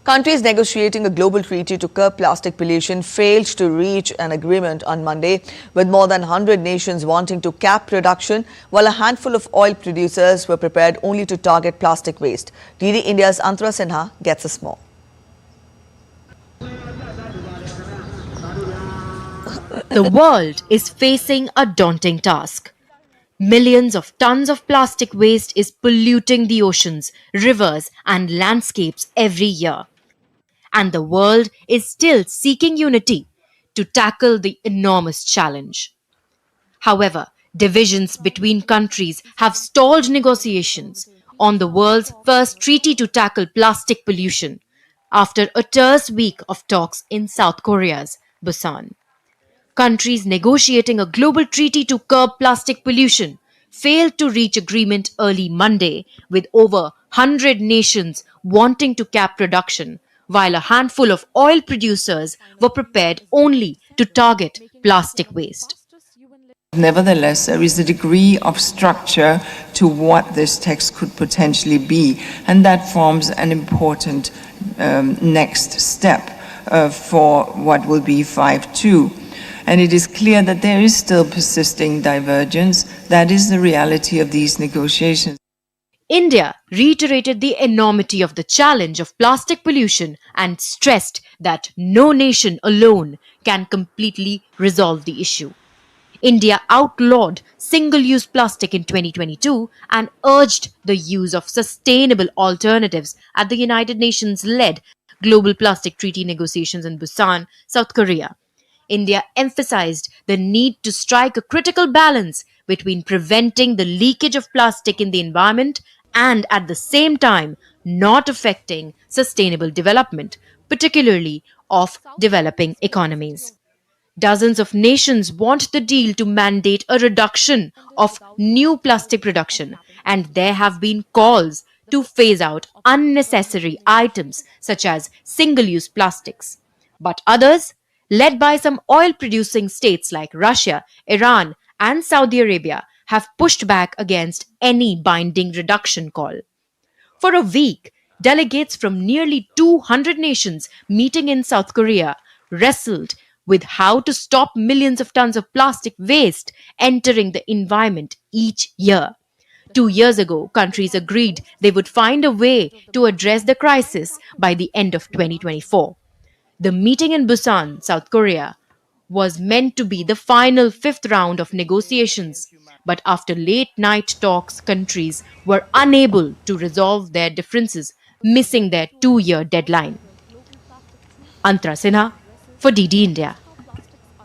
Countries negotiating a global treaty to curb plastic pollution failed to reach an agreement on Monday, with more than 100 nations wanting to cap production, while a handful of oil producers were prepared only to target plastic waste. DD India's Antara Sinha gets us more. The world is facing a daunting task. Millions of tons of plastic waste is polluting the oceans, rivers, and landscapes every year. And the world is still seeking unity to tackle the enormous challenge. However, divisions between countries have stalled negotiations on the world's first treaty to tackle plastic pollution after a terse week of talks in South Korea's Busan. Countries negotiating a global treaty to curb plastic pollution failed to reach agreement early Monday, with over 100 nations wanting to cap production, while a handful of oil producers were prepared only to target plastic waste. Nevertheless, there is a degree of structure to what this text could potentially be, and that forms an important next step for what will be 5.2. And it is clear that there is still persisting divergence. That is the reality of these negotiations. India reiterated the enormity of the challenge of plastic pollution and stressed that no nation alone can completely resolve the issue. India outlawed single-use plastic in 2022 and urged the use of sustainable alternatives at the United Nations-led Global Plastic Treaty negotiations in Busan, South Korea. India emphasized the need to strike a critical balance between preventing the leakage of plastic in the environment and at the same time not affecting sustainable development, particularly of developing economies. Dozens of nations want the deal to mandate a reduction of new plastic production, and there have been calls to phase out unnecessary items such as single-use plastics. But others, led by some oil-producing states like Russia, Iran, and Saudi Arabia, have pushed back against any binding reduction call. For a week, delegates from nearly 200 nations meeting in South Korea wrestled with how to stop millions of tons of plastic waste entering the environment each year. 2 years ago, countries agreed they would find a way to address the crisis by the end of 2024. The meeting in Busan, South Korea, was meant to be the final fifth round of negotiations, but after late night talks, countries were unable to resolve their differences, missing their 2-year deadline. Antara Sinha for DD India.